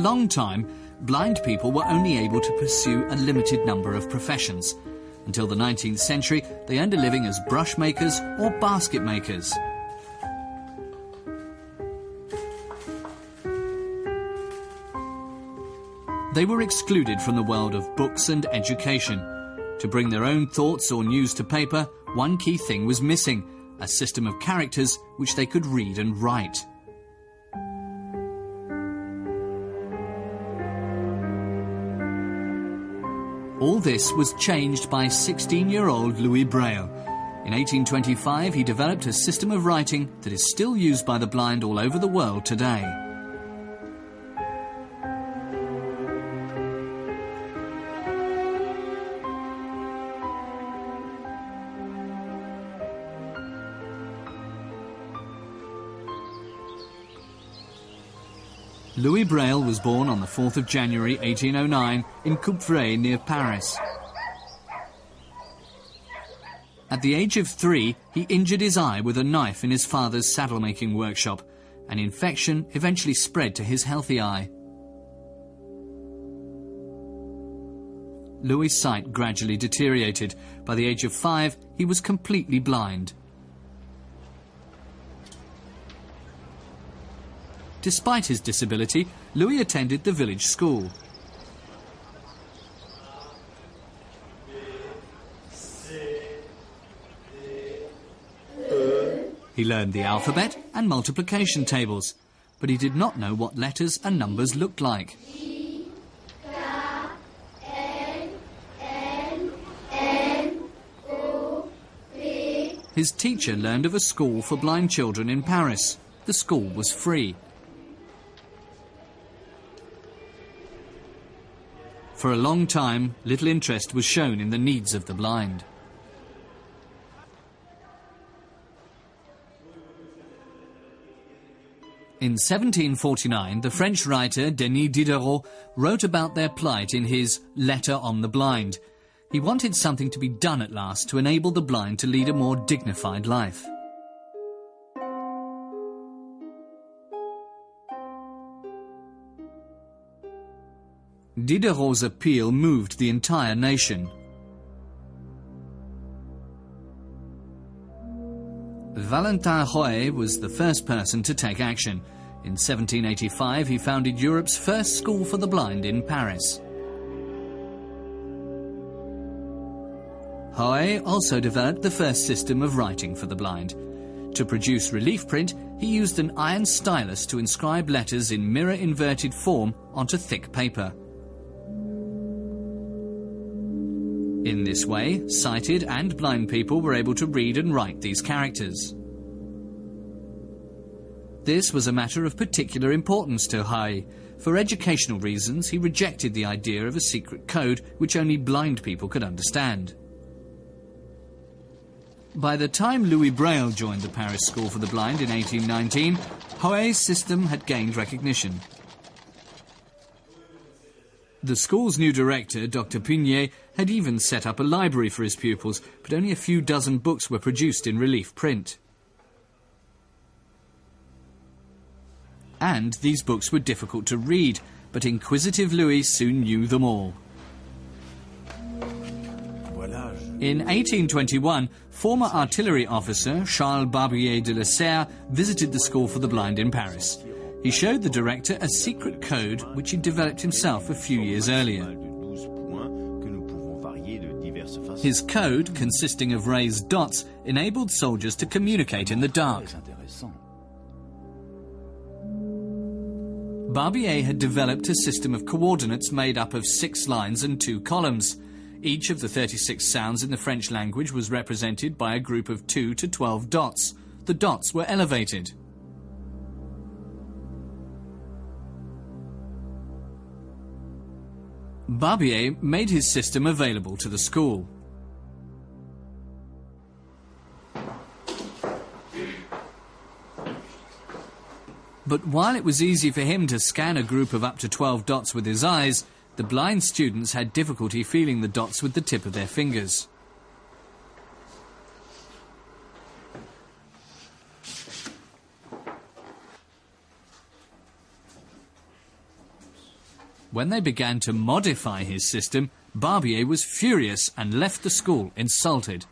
long time, blind people were only able to pursue a limited number of professions. Until the 19th century, they earned a living as brush makers or basket makers. They were excluded from the world of books and education. To bring their own thoughts or news to paper, one key thing was missing: a system of characters which they could read and write. All this was changed by 16-year-old Louis Braille. In 1825, he developed a system of writing that is still used by the blind all over the world today. Louis Braille was born on the 4th of January 1809 in Coupvray near Paris. At the age of 3, he injured his eye with a knife in his father's saddle-making workshop. An infection eventually spread to his healthy eye. Louis' sight gradually deteriorated. By the age of 5, he was completely blind. Despite his disability, Louis attended the village school. He learned the alphabet and multiplication tables, but he did not know what letters and numbers looked like. His teacher learned of a school for blind children in Paris. The school was free. For a long time, little interest was shown in the needs of the blind. In 1749, the French writer Denis Diderot wrote about their plight in his Letter on the Blind. He wanted something to be done at last to enable the blind to lead a more dignified life. Diderot's appeal moved the entire nation. Valentin Roy was the first person to take action. In 1785, he founded Europe's first school for the blind in Paris. Roy also developed the first system of writing for the blind. To produce relief print, he used an iron stylus to inscribe letters in mirror-inverted form onto thick paper. In this way, sighted and blind people were able to read and write these characters. This was a matter of particular importance to Roy. For educational reasons, he rejected the idea of a secret code which only blind people could understand. By the time Louis Braille joined the Paris School for the Blind in 1819, Roy's system had gained recognition. The school's new director, Dr. Pugnet, had even set up a library for his pupils, but only a few dozen books were produced in relief print. And these books were difficult to read, but inquisitive Louis soon knew them all. In 1821, former artillery officer Charles Barbier de la Serre visited the school for the blind in Paris. He showed the director a secret code which he'd developed himself a few years earlier. His code, consisting of raised dots, enabled soldiers to communicate in the dark. Barbier had developed a system of coordinates made up of 6 lines and 2 columns. Each of the 36 sounds in the French language was represented by a group of 2 to 12 dots. The dots were elevated. Barbier made his system available to the school. But while it was easy for him to scan a group of up to 12 dots with his eyes, the blind students had difficulty feeling the dots with the tip of their fingers. When they began to modify his system, Barbier was furious and left the school insulted.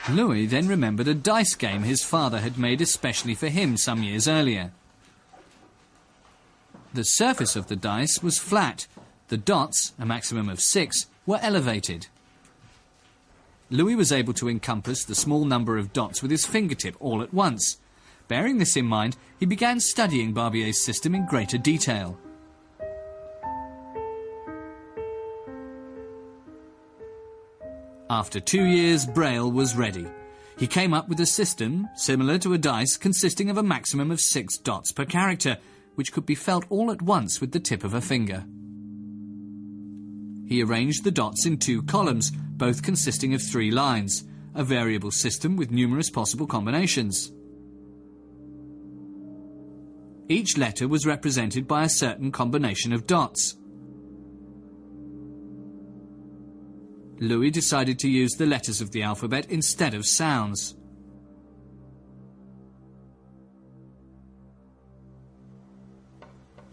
Louis then remembered a dice game his father had made especially for him some years earlier. The surface of the dice was flat. The dots, a maximum of 6, were elevated. Louis was able to encompass the small number of dots with his fingertip all at once. Bearing this in mind, he began studying Barbier's system in greater detail. After 2 years, Braille was ready. He came up with a system similar to a dice consisting of a maximum of 6 dots per character, which could be felt all at once with the tip of a finger. He arranged the dots in 2 columns, both consisting of 3 lines, a variable system with numerous possible combinations. Each letter was represented by a certain combination of dots. Louis decided to use the letters of the alphabet instead of sounds.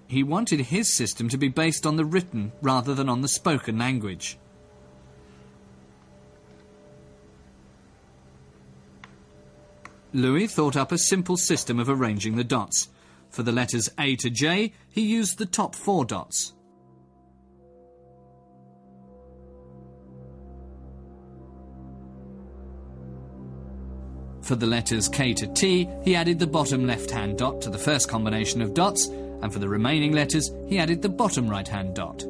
He wanted his system to be based on the written rather than on the spoken language. Louis thought up a simple system of arranging the dots. For the letters A to J, he used the top 4 dots. For the letters K to T, he added the bottom left-hand dot to the first combination of dots, and for the remaining letters, he added the bottom right-hand dot.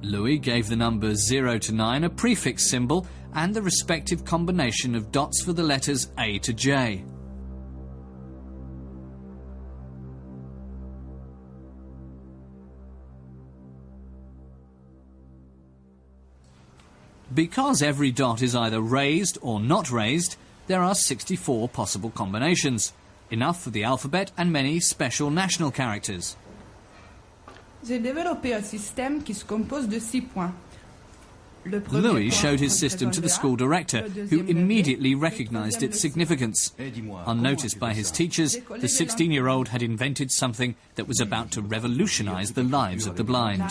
Louis gave the numbers 0 to 9 a prefix symbol and the respective combination of dots for the letters A to J. Because every dot is either raised or not raised, there are 64 possible combinations, enough for the alphabet and many special national characters. J'ai développé un système qui se compose de 6 points. Louis showed his system to the school director, who immediately recognized its significance. Unnoticed by his teachers, the 16-year-old had invented something that was about to revolutionize the lives of the blind.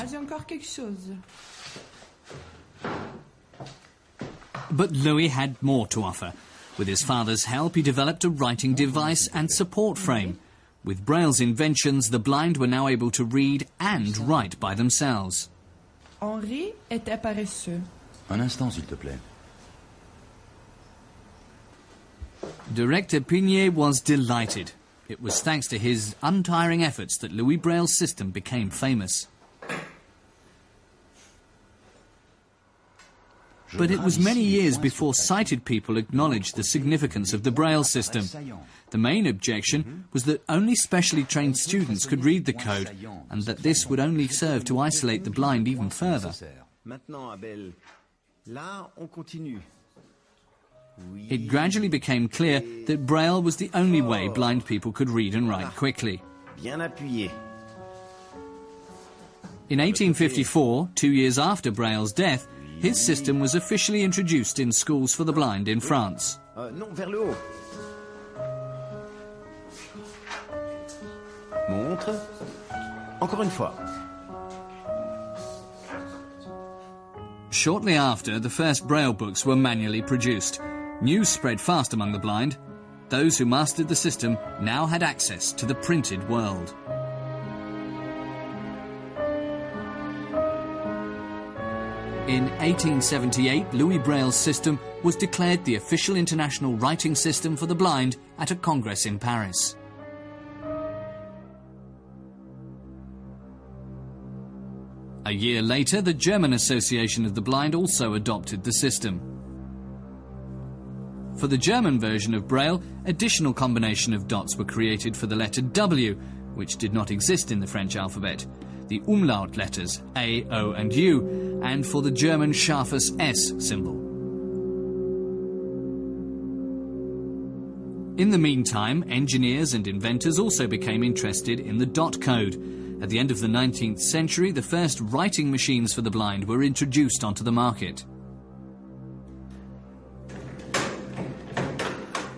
But Louis had more to offer. With his father's help, he developed a writing device and support frame. With Braille's inventions, the blind were now able to read and write by themselves. Henri était paresseux. Un instant, s'il te plaît. Director Pignet was delighted. It was thanks to his untiring efforts that Louis Braille's system became famous. But it was many years before sighted people acknowledged the significance of the Braille system. The main objection was that only specially trained students could read the code, and that this would only serve to isolate the blind even further. It gradually became clear that Braille was the only way blind people could read and write quickly. In 1854, 2 years after Braille's death, his system was officially introduced in schools for the blind in France. Non, vers le haut. Montre. Encore une fois. Shortly after, the first Braille books were manually produced. News spread fast among the blind. Those who mastered the system now had access to the printed world. In 1878, Louis Braille's system was declared the official international writing system for the blind at a congress in Paris. A year later, the German Association of the Blind also adopted the system. For the German version of Braille, additional combination of dots were created for the letter W, which did not exist in the French alphabet, the umlaut letters A, O and U, and for the German scharfes S symbol. In the meantime, engineers and inventors also became interested in the dot code. At the end of the 19th century, the first writing machines for the blind were introduced onto the market.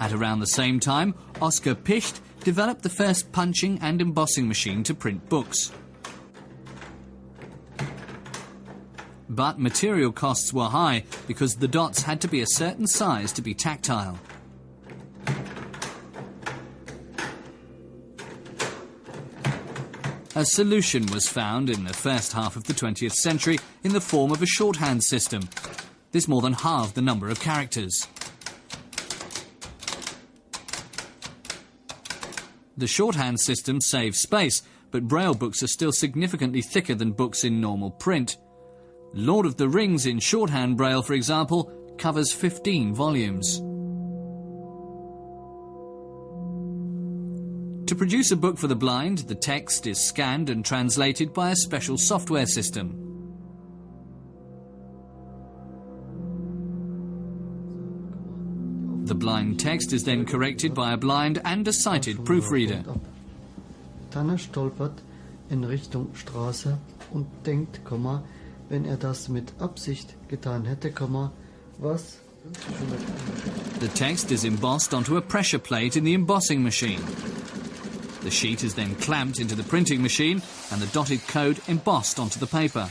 At around the same time, Oskar Picht developed the first punching and embossing machine to print books. But material costs were high because the dots had to be a certain size to be tactile. A solution was found in the first half of the 20th century in the form of a shorthand system. This more than halved the number of characters. The shorthand system saves space, but Braille books are still significantly thicker than books in normal print. Lord of the Rings in shorthand Braille, for example, covers 15 volumes. To produce a book for the blind, the text is scanned and translated by a special software system. The blind text is then corrected by a blind and a sighted proofreader. Tanner stolpert in Richtung Straße und denkt, wenn das mit Absicht getan hätte, was? The text is embossed onto a pressure plate in the embossing machine. The sheet is then clamped into the printing machine and the dotted code embossed onto the paper.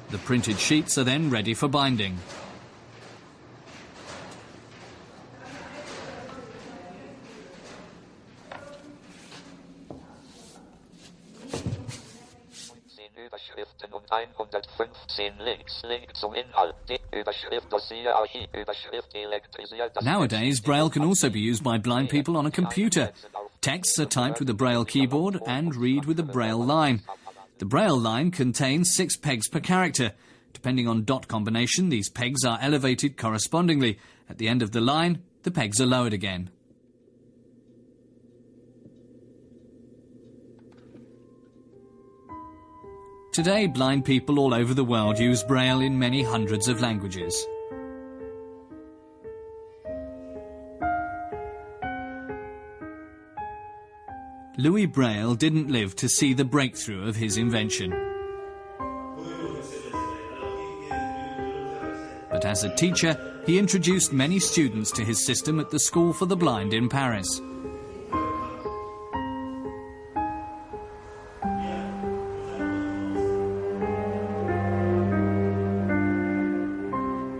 The printed sheets are then ready for binding. Überschriften und 115 Links. Link zum Inhalt. Überschrift Dossier Archiv. Überschrift elektrisiert. Nowadays, Braille can also be used by blind people on a computer. Texts are typed with a Braille keyboard and read with a Braille line. The Braille line contains 6 pegs per character. Depending on dot combination, these pegs are elevated correspondingly. At the end of the line, the pegs are lowered again. Today, blind people all over the world use Braille in many hundreds of languages. Louis Braille didn't live to see the breakthrough of his invention. But as a teacher, he introduced many students to his system at the School for the Blind in Paris.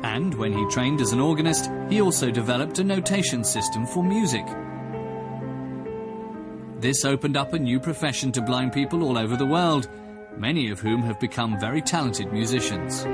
And when he trained as an organist, he also developed a notation system for music. This opened up a new profession to blind people all over the world, many of whom have become very talented musicians.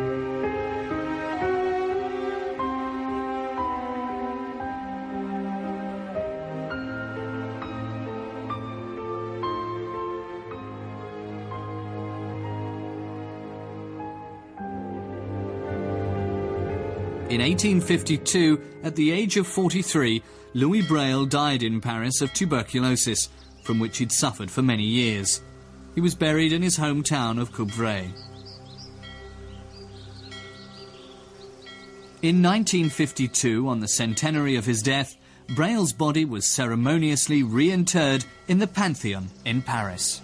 In 1852, at the age of 43, Louis Braille died in Paris of tuberculosis, from which he'd suffered for many years. He was buried in his hometown of Coupvray. In 1952, on the centenary of his death, Braille's body was ceremoniously reinterred in the Pantheon in Paris.